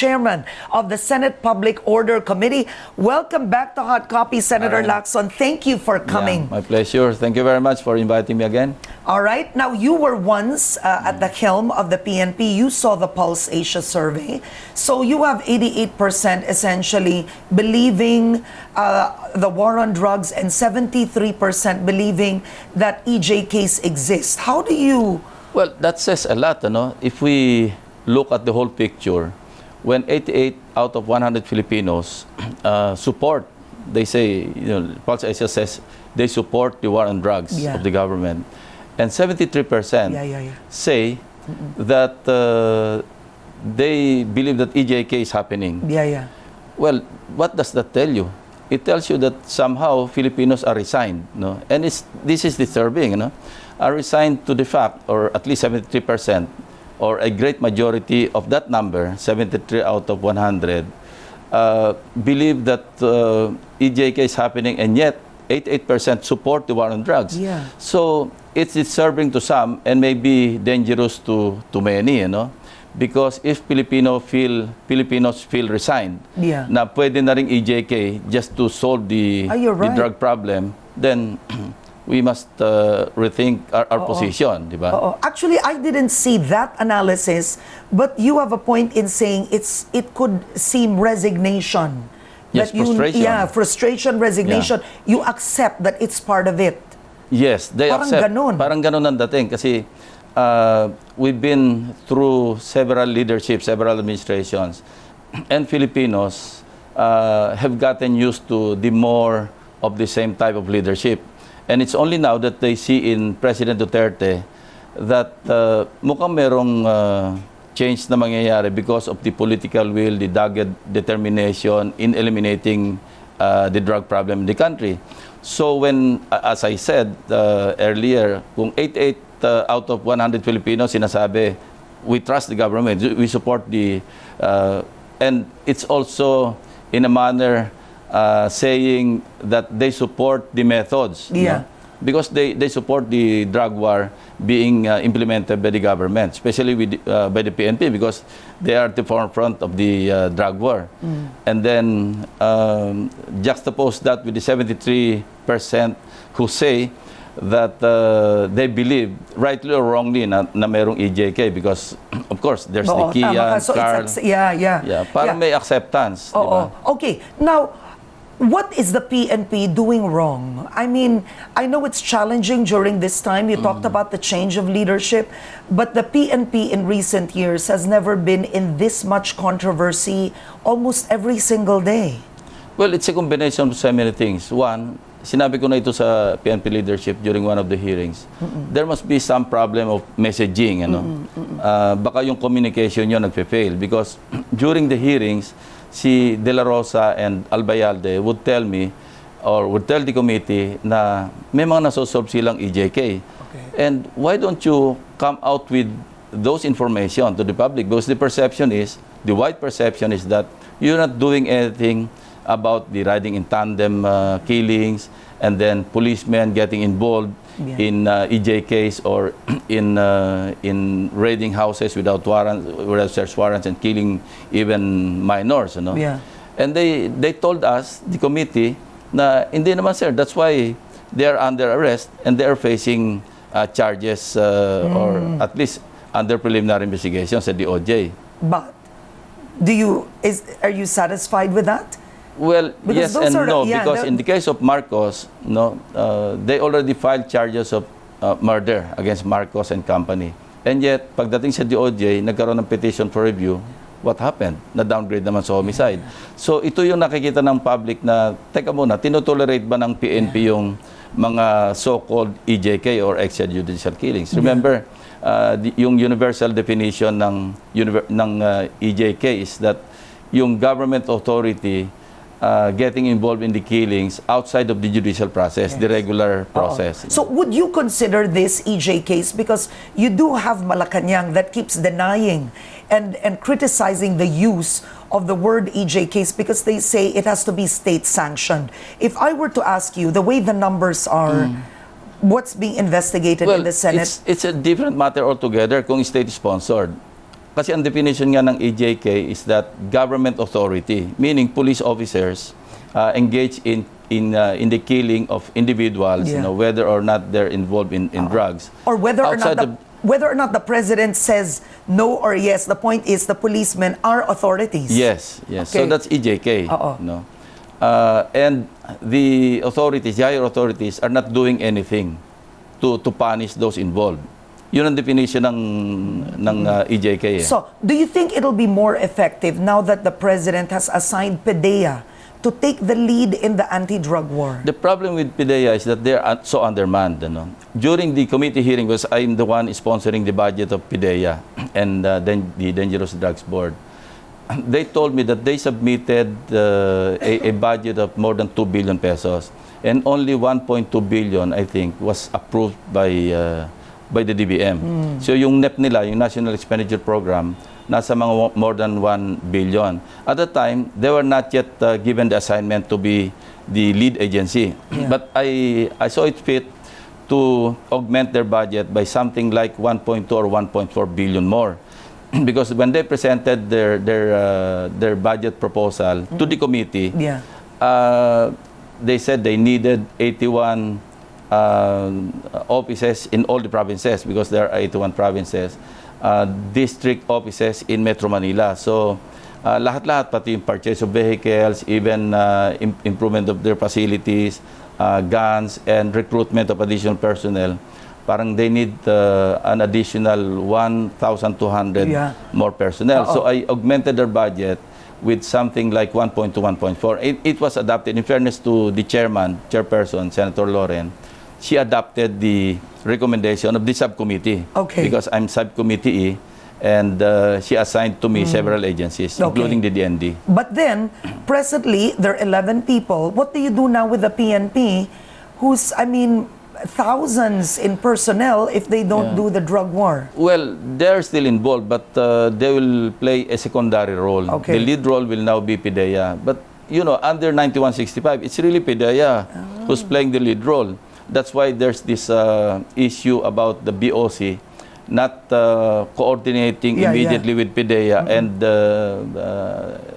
Chairman of the Senate Public Order Committee. Welcome back to Hot Copy, Senator Lacson. Thank you for coming. Yeah, my pleasure. Thank you very much for inviting me again. All right. Now, you were once at the helm of the PNP. You saw the Pulse Asia survey. So you have 88% essentially believing the war on drugs and 73% believing that EJKS exists. How do you... Well, that says a lot, If we look at the whole picture, when 88 out of 100 Filipinos support, they say, Pulse Asia says they support the war on drugs of the government, and 73% say that they believe that EJK is happening. Well, what does that tell you? It tells you that somehow Filipinos are resigned, and this is disturbing, are resigned to the fact, or at least 73%, or a great majority of that number, 73 out of 100, believe that EJK is happening, and yet 88% support the war on drugs. So it's disturbing to some and maybe dangerous to many, because if Filipinos feel resigned, na pwede na ring EJK just to solve the drug problem, then we must rethink our position, di ba? Actually, I didn't see that analysis, but you have a point in saying it could seem resignation. Yes, that frustration. Frustration, resignation. You accept that it's part of it. Yes, they accept. Parang ganun ang dating kasi we've been through several leaderships, several administrations, and Filipinos have gotten used to the more of the same type of leadership. And it's only now that they see in President Duterte that mukhang merong change na mangyayari because of the political will, the dogged determination in eliminating the drug problem in the country. So when, as I said earlier, kung 88 out of 100 Filipinos sinasabi, we trust the government, we support the, and it's also in a manner saying that they support the methods, because they support the drug war being implemented by the government, especially with, by the PNP, because they are at the forefront of the drug war. And then juxtapose that with the 73% who say that they believe, rightly or wrongly, na merong EJK, because of course there's the Kian, so Carl, parang may acceptance. Diba? Okay, now what is the PNP doing wrong? I mean, I know it's challenging during this time. You talked about the change of leadership, but the PNP in recent years has never been in this much controversy almost every single day. Well, it's a combination of so many things. One, sinabi ko na ito sa PNP leadership during one of the hearings. There must be some problem of messaging. Baka yung communication nyo nagpe-fail, because during the hearings, si De La Rosa and Albayalde would tell me, or would tell the committee, na may mga nasosolve silang EJK. And why don't you come out with those information to the public? Because the perception is, the wide perception is that you're not doing anything about the riding in tandem killings, and then policemen getting involved in EJKs, or in raiding houses without warrants, without search warrants, and killing even minors, And they told us, the committee, na hindi naman, sir, that's why they are under arrest and they are facing charges, or at least under preliminary investigation sa DOJ. But are you satisfied with that? Well, yes and no, because in the case of Marcos, they already filed charges of murder against Marcos and company. And yet, pagdating sa DOJ, nagkaroon ng petition for review. What happened? Na-downgrade naman sa homicide. So, ito yung nakikita ng public na, teka muna, tinotolerate ba ng PNP yung mga so-called EJK or extrajudicial killings? Remember, yung universal definition ng EJK is that yung government authority getting involved in the killings outside of the judicial process, the regular process. So would you consider this EJKS, because you do have Malacanang that keeps denying and criticizing the use of the word EJKS, because they say it has to be state sanctioned. If I were to ask you, the way the numbers are, what's being investigated in the Senate? It's a different matter altogether kung state sponsored. kasi ang definition nga ng EJK is that government authority, meaning police officers engaged in the killing of individuals, whether or not they're involved in drugs. Or whether or not the president says no or yes. The point is the policemen are authorities. Yes, yes. Okay. So that's EJK. No? And the authorities, the higher authorities, are not doing anything to punish those involved. Yun ang definition ng EJK. So, do you think it'll be more effective now that the president has assigned PDEA to take the lead in the anti-drug war? The problem with PDEA is that they're so undermanned. During the committee hearing, because I'm the one sponsoring the budget of PDEA and then the Dangerous Drugs Board, they told me that they submitted a budget of more than 2 billion pesos, and only 1.2 billion, I think, was approved by the DBM. So yung NEP nila, yung National Expenditure Program, nasa mga more than 1 billion. At the time, they were not yet given the assignment to be the lead agency. But I saw it fit to augment their budget by something like 1.2 or 1.4 billion more. Because when they presented their budget proposal to the committee, they said they needed 81 offices in all the provinces, because there are 81 provinces, district offices in Metro Manila. So, lahat-lahat, pati yung purchase of vehicles, even improvement of their facilities, guns, and recruitment of additional personnel, parang they need an additional 1,200 more personnel. So, I augmented their budget with something like 1.2, 1.4. It was adopted, in fairness to the chairperson, Senator Loren. She adopted the recommendation of the subcommittee, because I'm subcommittee, and she assigned to me several agencies, including the DND. But then, presently, there are 11 people. What do you do now with the PNP, who's, I mean, thousands in personnel if they don't do the drug war? Well, they're still involved, but they will play a secondary role. The lead role will now be PDEA. But, you know, under 9165, it's really PDEA who's playing the lead role. That's why there's this issue about the BOC not coordinating immediately with PDEA,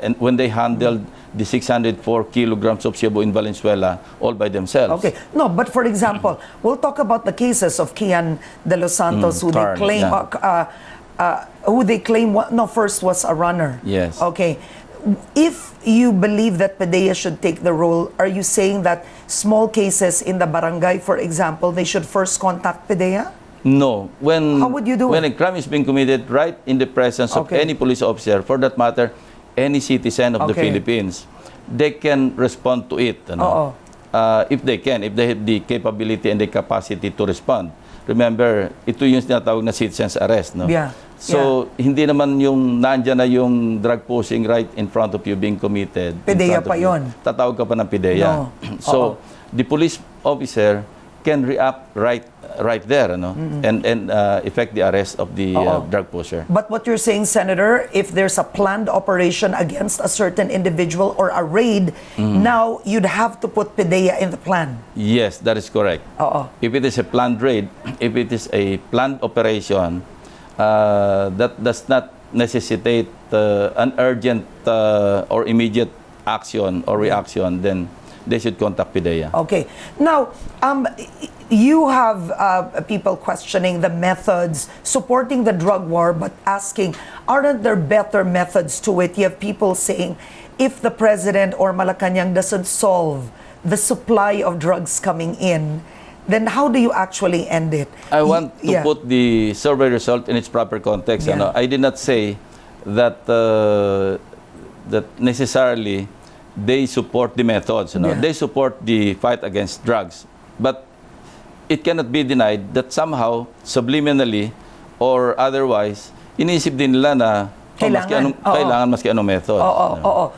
and when they handled the 604 kilograms of Cebu in Valenzuela all by themselves. Okay. No, but for example, we'll talk about the cases of Kian de los Santos, who they claim, first was a runner. Yes. Okay. If you believe that PDEA should take the role, are you saying that small cases in the barangay, for example, they should first contact PDEA? No. How would you do when it? a crime is being committed right in the presence of any police officer, for that matter, any citizen of the Philippines, they can respond to it. If they have the capability and the capacity to respond. Remember, ito yung tinatawag na citizen's arrest. No? So, hindi naman yung nandyan na yung drug pushing right in front of you being committed. PDEA pa yun. Tatawag ka pa ng PDEA. So, the police officer can react right there, and effect the arrest of the drug pusher. But what you're saying, Senator, if there's a planned operation against a certain individual or a raid, now you'd have to put PDEA in the plan. Yes, that is correct. If it is a planned raid, if it is a planned operation, that does not necessitate an urgent or immediate action or reaction, then they should contact PDEA. Okay. Now, you have people questioning the methods, supporting the drug war, but asking, aren't there better methods to it? You have people saying, if the president or Malacanang doesn't solve the supply of drugs coming in, then how do you actually end it? I want to put the survey result in its proper context. I did not say that that necessarily they support the methods. They support the fight against drugs. But it cannot be denied that somehow, subliminally or otherwise, inisip din nila na kailangan maski anong method.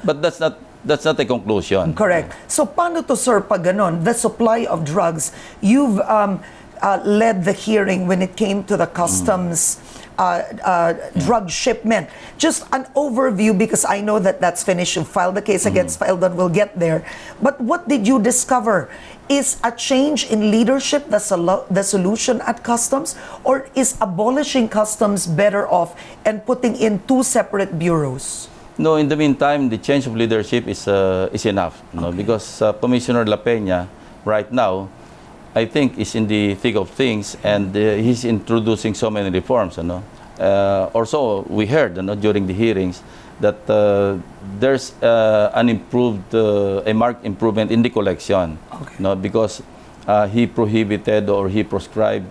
But that's not a conclusion. Correct. So paano to, sir, pag ganon? The supply of drugs, you've led the hearing when it came to the customs drug shipment. Just an overview, because I know that that's finished. You filed the case against Faildon. We'll get there. But what did you discover? Is a change in leadership the solution at customs, or is abolishing customs better off and putting in 2 separate bureaus? No, in the meantime, the change of leadership is enough, okay. Because Commissioner LAPENA right now, I think, is in the thick of things, and he's introducing so many reforms. Also, we heard during the hearings that there's a marked improvement in the collection, okay. Because he prohibited or he proscribed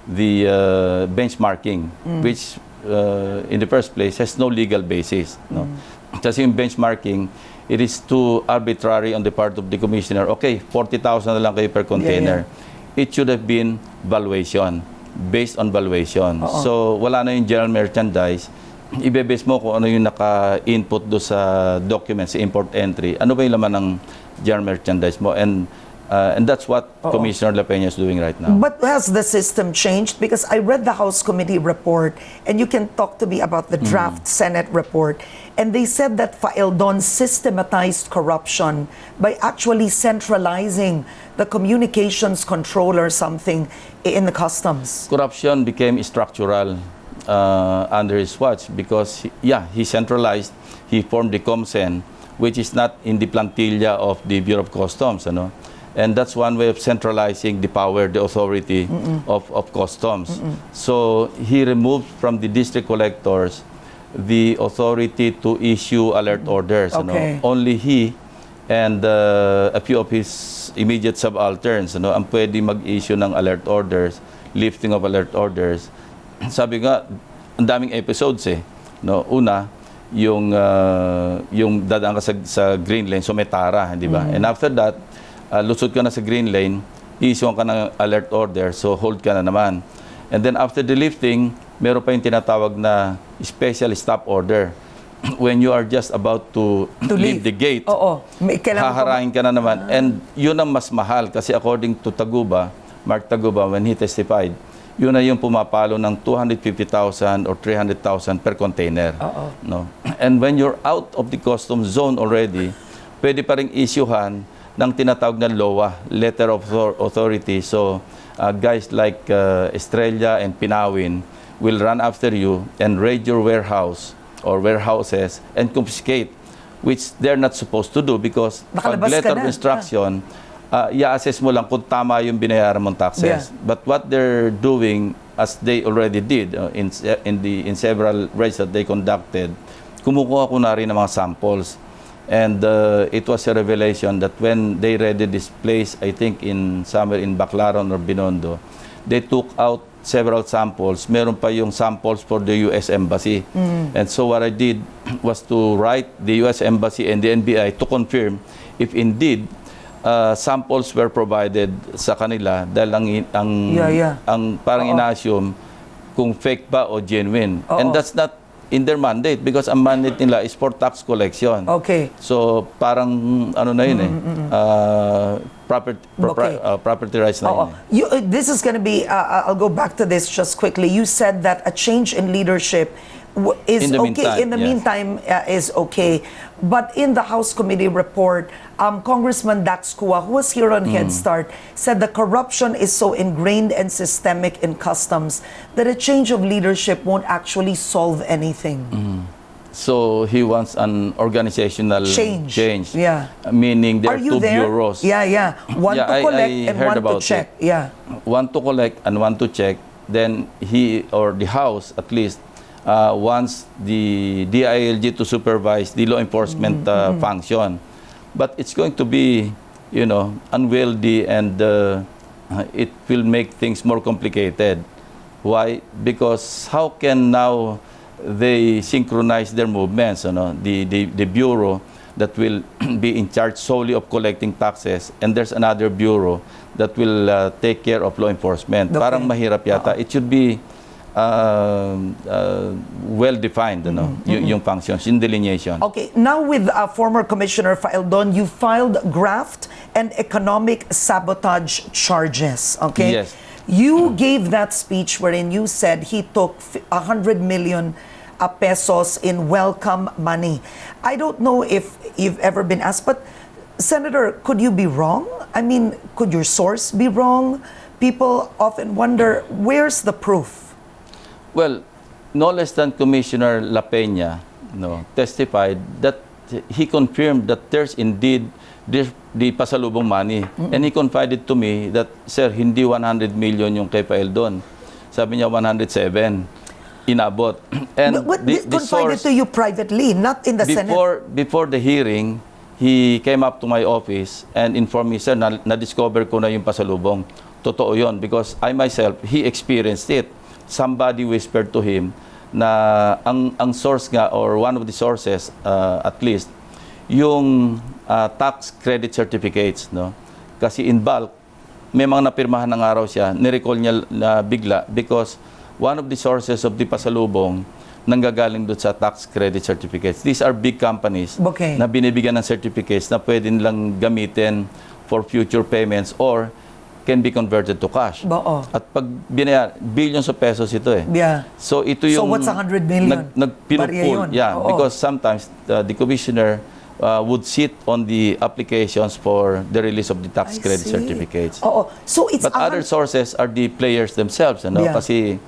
the benchmarking, which in the first place has no legal basis. Kasi yung benchmarking, it is too arbitrary on the part of the commissioner. Okay, 40,000 na lang kayo per container. It should have been valuation, based on valuation. So wala na yung general merchandise. Ibe-base mo kung ano yung naka-input do sa documents, import entry. Ano ba yung laman ng general merchandise mo? And that's what Commissioner LAPENA is doing right now. But has the system changed? Because I read the House Committee report, and you can talk to me about the draft Senate report, and they said that Faildon systematized corruption by actually centralizing the communications controller something in the customs. Corruption became structural under his watch because, he centralized, he formed the COMSEN, which is not in the plantilla of the Bureau of Customs, And that's one way of centralizing the power, the authority of customs. So he removed from the district collectors the authority to issue alert orders. Only he and a few of his immediate subalterns ang pwede mag-issue ng alert orders, lifting of alert orders. Sabi nga, ang daming episodes Una, yung dadaan ka sa green lane, so may tara, di ba? And after that, lusod ka na sa green lane, i-issue ka ng alert order, so hold ka na naman. And then after the lifting, meron pa yung tinatawag na special stop order. When you are just about to leave the gate, haharahin ka na naman. And yun ang mas mahal kasi according to Taguba, Mark Taguba, when he testified, yun na yung pumapalo ng 250,000 or 300,000 per container. And when you're out of the customs zone already, pwede pa rin issuehan ng tinatawag na LOA, Letter of Authority. So, guys like Estrella and Pinawin will run after you and raid your warehouse or warehouses and confiscate, which they're not supposed to do because pag letter of instruction, i-assess mo lang kung tama yung binayaran mong taxes. But what they're doing, as they already did in several raids that they conducted, kumukuha ko na rin ng mga samples. And it was a revelation that when they raided this place, I think somewhere in Baclaran or Binondo, they took out several samples. Meron pa yung samples for the U.S. Embassy. And so what I did was to write the U.S. Embassy and the NBI to confirm if indeed samples were provided sa kanila dahil ang parang ina-assume kung fake ba o genuine. And that's not in their mandate because ang mandate nila is for tax collection. So parang ano na yun property rights na yun. This is going to be, I'll go back to this just quickly. You said that a change in leadership is in the meantime is okay. But in the House Committee report, Congressman Dax Kua, who was here on Headstart, said the corruption is so ingrained and systemic in customs that a change of leadership won't actually solve anything. So he wants an organizational change. Meaning there are two bureaus. One to collect and one to check. One to collect and one to check. Then he or the House at least wants the DILG to supervise the law enforcement function. But it's going to be, unwieldy and it will make things more complicated. Why? Because how can now they synchronize their movements? The bureau that will be in charge solely of collecting taxes, and there's another bureau that will take care of law enforcement. Parang mahirap yata. It should be well-defined, yung functions, in delineation. Okay, now with former Commissioner Faildon, you filed graft and economic sabotage charges, okay? Yes. You gave that speech wherein you said he took 100 million pesos in welcome money. I don't know if you've ever been asked, but Senator, could you be wrong? I mean, could your source be wrong? People often wonder, where's the proof? Well, no less than Commissioner LAPENA testified that he confirmed that there's indeed the pasalubong money. And he confided to me that, sir, hindi 100 million yung kay Pael doon. Sabi niya 107. Inabot. And But confided to you privately, not in the Senate? Before the hearing, he came up to my office and informed me, sir, na-discover ko na yung pasalubong. Totoo yun because I myself, he experienced it. Somebody whispered to him na ang source nga or one of the sources at least yung tax credit certificates, no? Kasi in bulk may mga napirmahan ng araw siya, ni-recall niya na bigla because one of the sources of the pasalubong nanggagaling doon sa tax credit certificates. These are big companies na binibigyan ng certificates na pwede nilang gamitin for future payments or can be converted to cash. At pag binayar, billions of pesos ito eh. Yeah. So ito yung so what's 100 million? Nagpinupul. Yeah, because sometimes the commissioner would sit on the applications for the release of the tax credit certificates. So it's but other sources are the players themselves, ano? Kasi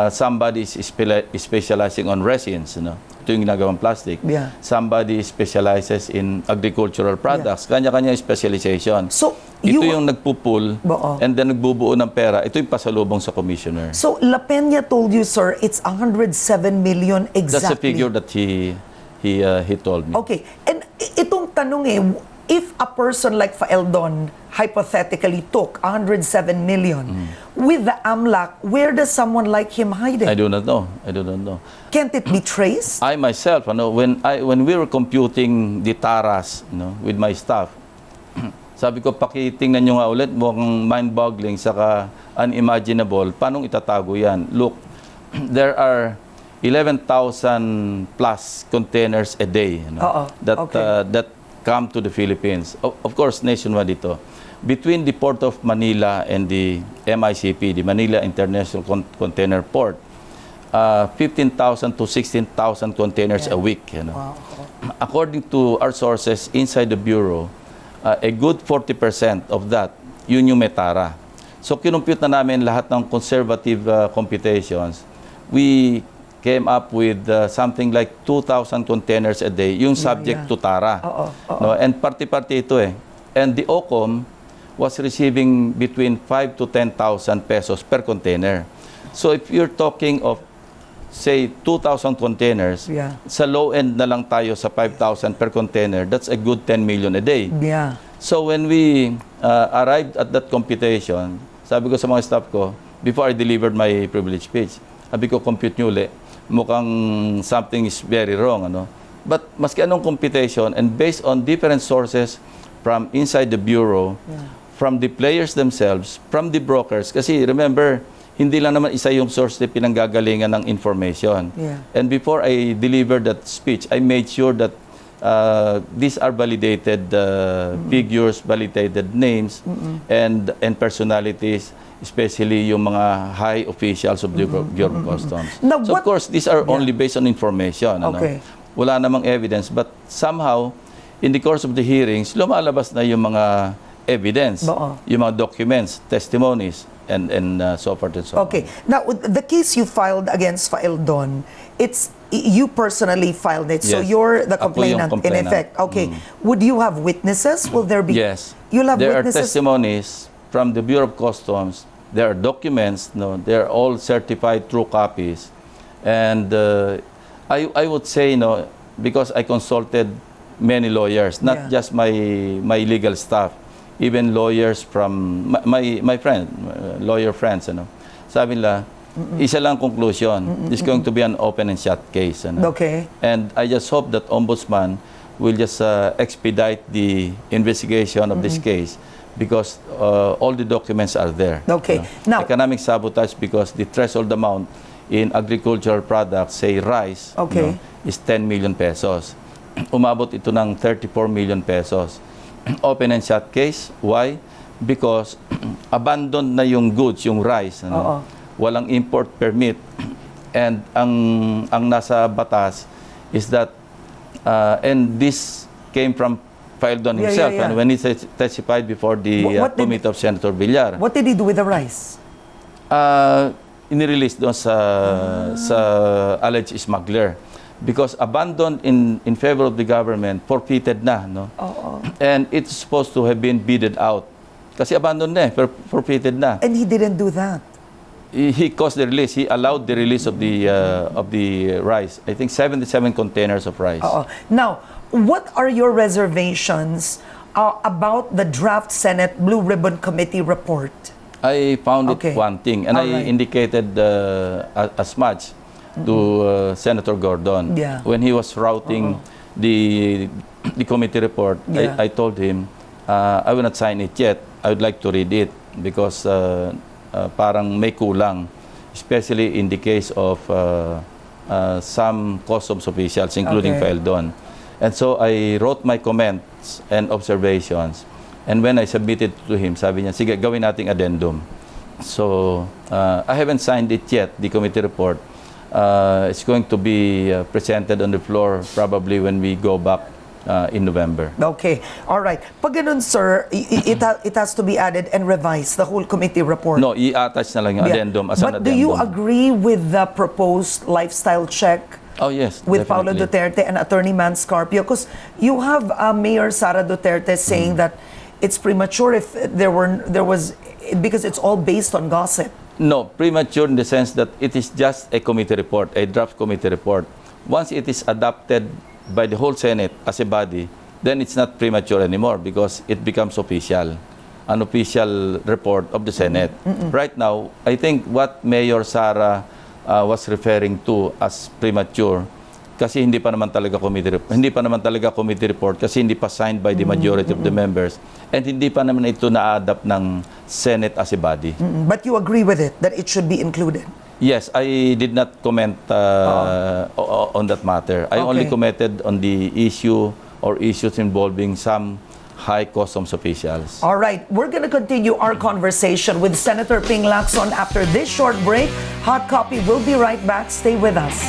somebody is specializing on resins, no? Ito yung ginagawang plastic. Somebody specializes in agricultural products. Kanya-kanya specialization. So ito yung nagpupul and then nagbubuo ng pera. Ito yung pasalubong sa commissioner. So LAPENA told you, sir, it's 107 million exactly. That's the figure that he told me. Okay. And itong tanong eh, if a person like Faeldon hypothetically took 107 million with the AMLAC, where does someone like him hide it? I do not know. I do not know. Can't it be traced? I myself, when we were computing the taras, with my staff, sabi ko, pakitingnan nyo nga ulit, mukhang mind-boggling, saka unimaginable. Paano itatago yan? Look, there are 11,000 plus containers a day that come to the Philippines. Of course, nationwide ito. Between the Port of Manila and the MICP, the Manila International Container Port, 15,000 to 16,000 containers a week. According to our sources inside the Bureau, a good 40% of that, yun yung metara. So, kinumpute na namin lahat ng conservative computations. We came up with something like 2,000 containers a day, yung subject to tara. And party-party ito eh. And the OCOM was receiving between 5 to 10,000 pesos per container. So, if you're talking of, say, 2,000 containers, sa low end na lang tayo sa 5,000 per container, that's a good 10 million a day. So when we arrived at that computation, sabi ko sa mga staff ko, before I delivered my privilege speech, sabi ko, compute nyo ulit. Mukhang something is very wrong. But maski anong computation, and based on different sources from inside the Bureau, from the players themselves, from the brokers, kasi remember, hindi lang naman isa yung source na pinanggagalingan ng information. And before I delivered that speech, I made sure that these are validated figures, validated names, and personalities, especially yung mga high officials of the Bureau of Customs. Now, so of course, these are only based on information. Wala namang evidence, but somehow, in the course of the hearings, lumalabas na yung mga evidence, yung mga documents, testimonies, and so forth and so on. Now, the case you filed against Faeldon, it's you personally filed it, so you're the complainant, in effect. Would you have witnesses? Will there be? Yes. You'll have there witnesses? Are testimonies from the Bureau of Customs. There are documents. They're all certified true copies. And I would say, because I consulted many lawyers, not just my legal staff, even lawyers from my friend, lawyer friends, sabi nila, isa lang conclusion, it's going to be an open and shut case. And I just hope that Ombudsman will just expedite the investigation of this case because all the documents are there. Now, economic sabotage because the threshold amount in agricultural products, say rice, is 10 million pesos. Umabot ito ng 34 million pesos. Open and shut case. Why? Because abandoned na yung goods, yung rice, ano? Walang import permit. And ang nasa batas is that, and this came from Faeldon himself, and when he testified before the committee of Senator Villar. What did he do with the rice? Inirelease doon sa alleged smuggler. Because abandoned in favor of the government, forfeited na, no? And it's supposed to have been bidded out. Kasi abandoned na, forfeited na. And he didn't do that. He caused the release. He allowed the release of the rice. I think 77 containers of rice. Now, what are your reservations about the draft Senate Blue Ribbon Committee report? I found it wanting, and I indicated as much to Senator Gordon. When he was routing the committee report, I told him, I will not sign it yet. I would like to read it because parang may kulang, especially in the case of some customs officials, including Faeldon. And so I wrote my comments and observations. And when I submitted to him, sabi niya, sige, gawin nating addendum. So I haven't signed it yet, the committee report. It's going to be presented on the floor probably when we go back in November. Okay. All right. Pag ganun, sir, it has to be added and revised, the whole committee report. No, i-attach na lang yung addendum as an addendum. But do you agree with the proposed lifestyle check? Oh, yes, with Paulo Duterte and Attorney Man Scarpio? Because you have Mayor Sara Duterte saying that it's premature if there was, because it's all based on gossip. No, premature in the sense that it is just a committee report, a draft committee report. Once it is adopted by the whole Senate as a body, then it's not premature anymore because it becomes official, an official report of the Senate. Right now, I think what Mayor Sara was referring to as premature, kasi hindi pa naman talaga committee report kasi hindi pa signed by the majority of the members, and hindi pa naman ito na-adapt ng Senate as a body. But you agree with it, that it should be included? Yes, I did not comment on that matter. I only commented on the issue or issues involving some high customs officials. All right, we're going to continue our conversation with Senator Ping Lacson after this short break. Hot Copy will be right back. Stay with us.